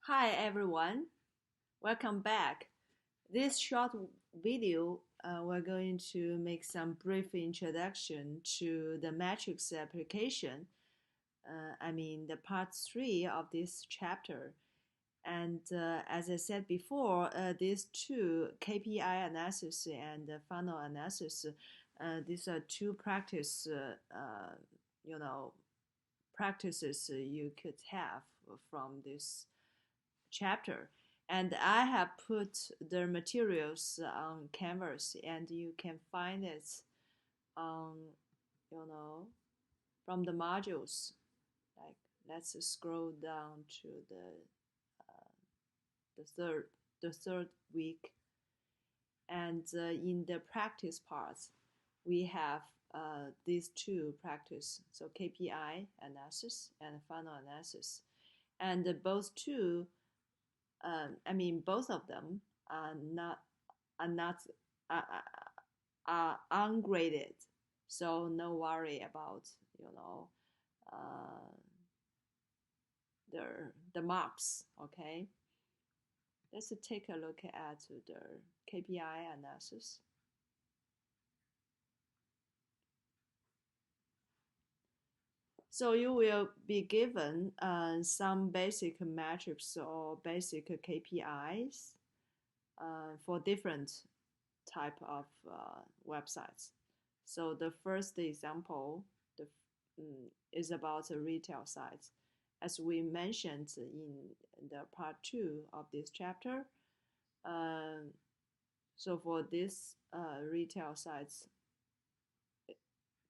Hi everyone, welcome back. This short video, we're going to make some brief introduction to the matrix application. The part three of this chapter. And as I said before, these two KPI analysis and funnel analysis, these are two you know, practices you could have from this chapter. And I have put the materials on Canvas, and you can find it on, you know, from the modules. Like, let's scroll down to uh, the third week, and in the practice parts, we have these two practice. So KPI analysis and funnel analysis, and both two both of them are not are, are ungraded, so no worry about you know uh, the marks. Okay, let's take a look at the KPI analysis. So you will be given some basic metrics or basic KPIs for different type of websites. So the first example is about the retail sites. As we mentioned in the part two of this chapter, uh, so for this retail sites,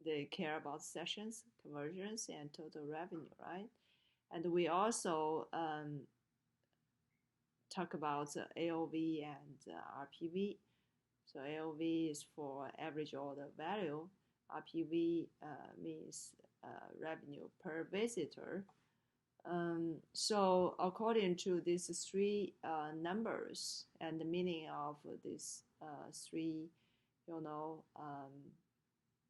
they care about sessions, conversions, and total revenue, right? And we also talk about AOV and RPV. So AOV is for average order value. RPV means revenue per visitor. So according to these three numbers and the meaning of these three, you know,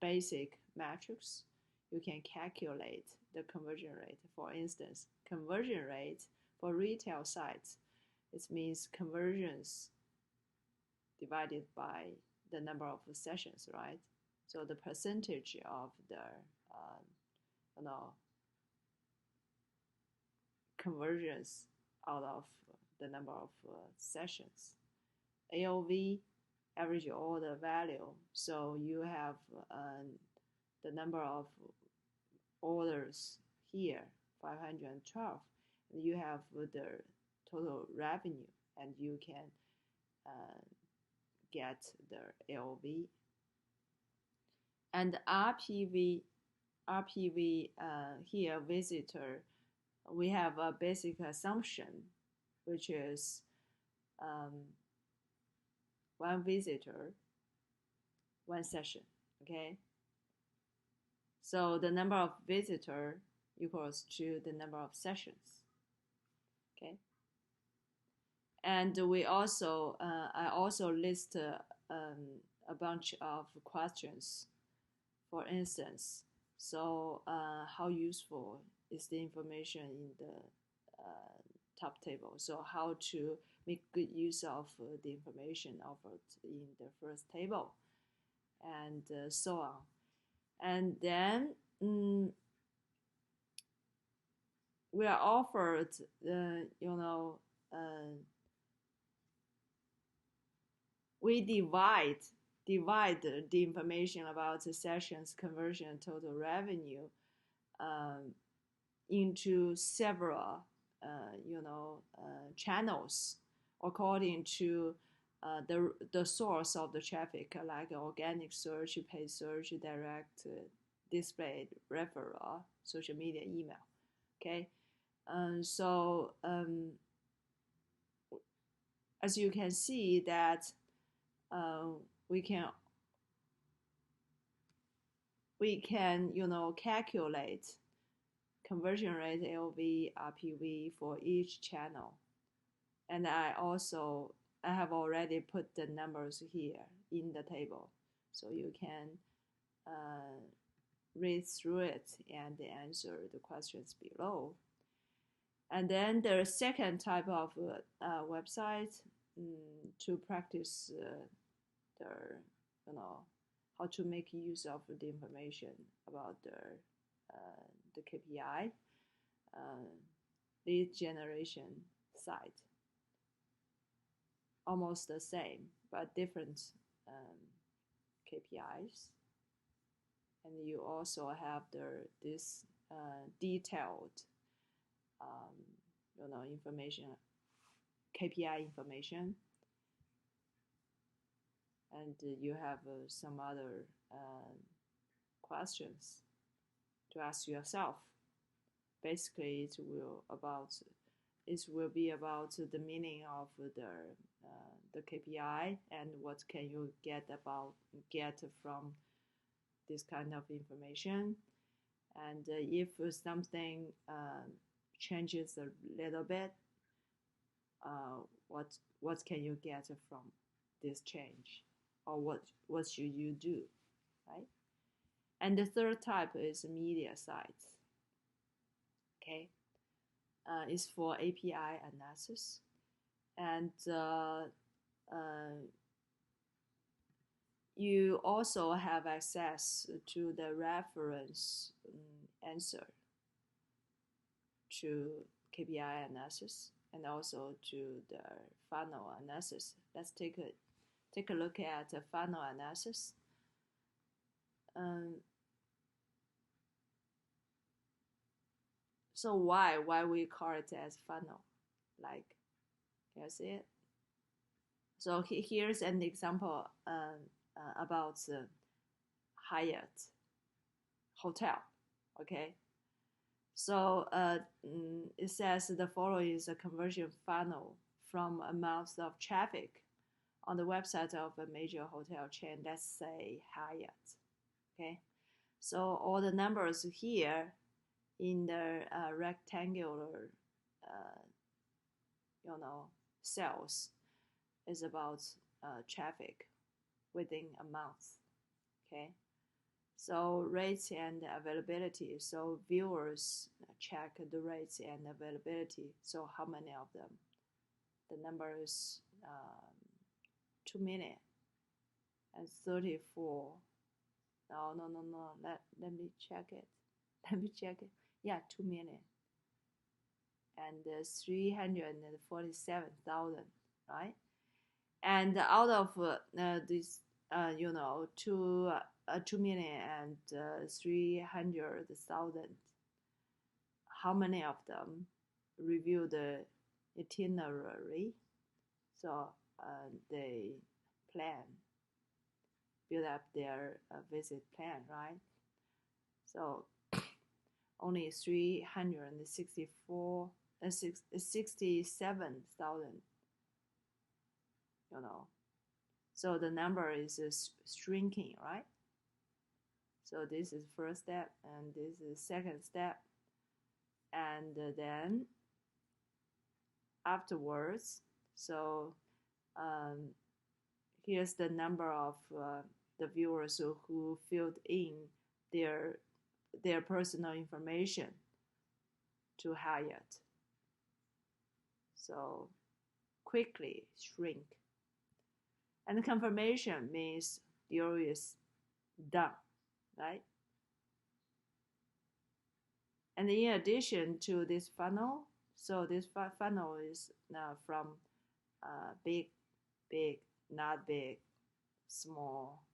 basic metrics, you can calculate the conversion rate. For instance, conversion rate for retail sites, it means conversions divided by the number of sessions, right? So the percentage of the you know conversions out of the number of sessions. AOV, average order value. So you have the number of orders here, 512. You have the total revenue, and you can uh, get the AOV. And RPV here, visitor, we have a basic assumption, which is um, one visitor, one session. Okay. So the number of visitor equals to the number of sessions. Okay. And we also, I also list a bunch of questions. For instance, so how useful is the information in the top table? So how to make good use of the information offered in the first table, and so on. And then we are offered, we divide the information about the sessions, conversion, total revenue um, into several, channels according to the source of the traffic, like organic search, paid search, direct display, referral, social media, email. Okay, so as you can see that uh, we can calculate conversion rate, AOV, RPV for each channel. And I have already put the numbers here in the table, so you can read through it and answer the questions below. And then the second type of website to practice their, how to make use of the information about the KPI, lead generation site. Almost the same, but different KPIs. And you also have this detailed, information, KPI information, and you have some other questions to ask yourself. Basically, it will be about the meaning of the KPI and what can you get from this kind of information. And if something changes a little bit, what can you get from this change, or what should you do, right? And the third type is media sites. Okay, is for API analysis, and you also have access to the reference answer to KPI analysis and also to the funnel analysis. Let's take a look at the funnel analysis. So why we call it as funnel? Like, can you see it? So here's an example about Hyatt hotel. Okay, so it says the following is a conversion funnel from amounts of traffic on the website of a major hotel chain. Let's say Hyatt. Okay, so all the numbers here in the rectangular, cells is about traffic within a month. Okay, so rates and availability. So viewers check the rates and availability. So how many of them? The number is 2 million and 34. No. Let me check it. Yeah, 2 million and 347,000, right? And out of this, 2 million and 300,000, how many of them review the itinerary? So they build up their visit plan, right? So only 67,000, so the number is shrinking, right? So this is first step, and this is second step, and then afterwards, so here's the number of the viewers who filled in their personal information to Hyatt. So quickly shrink. And confirmation means deal is done, right? And in addition to this funnel, so this funnel is from big, not big, small,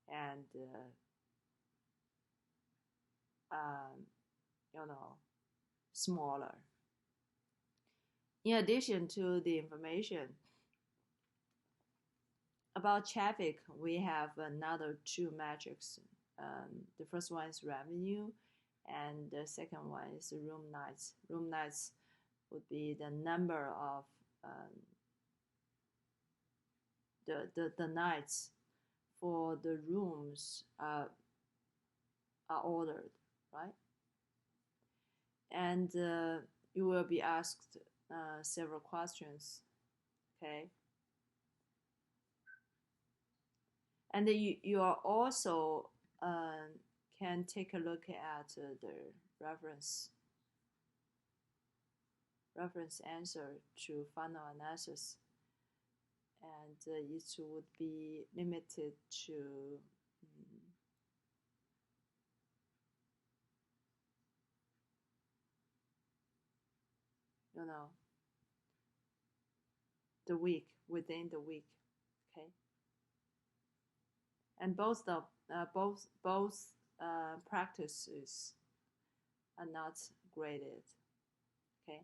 and smaller. In addition to the information about traffic, we have another two metrics. The first one is revenue, and the second one is room nights. Room nights would be the number of the nights for the rooms are ordered, right? And you will be asked several questions, okay? And you are also can take a look at the reference reference answer to final analysis, and it would be limited to you know, the week, within the week. Okay, and both practices are not graded. Okay,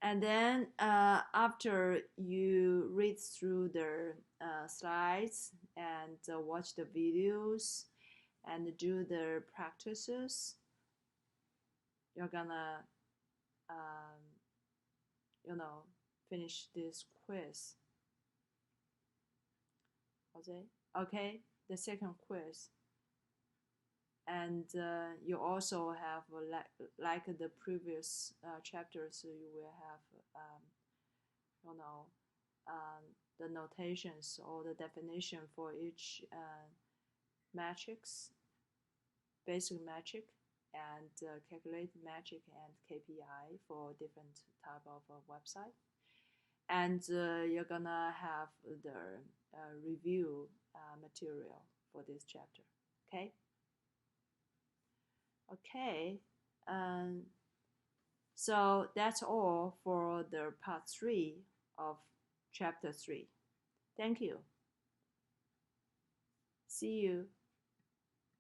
and then after you read through the slides and watch the videos and do the practices, you're gonna finish this quiz. Okay, the second quiz. And you also have like the previous chapters, you will have the notations or the definition for each metrics, basic metric, and calculate metric and KPI for different type of website. And you're gonna have the review material for this chapter. Okay. Okay. So that's all for the part 3 of chapter 3. Thank you. See you.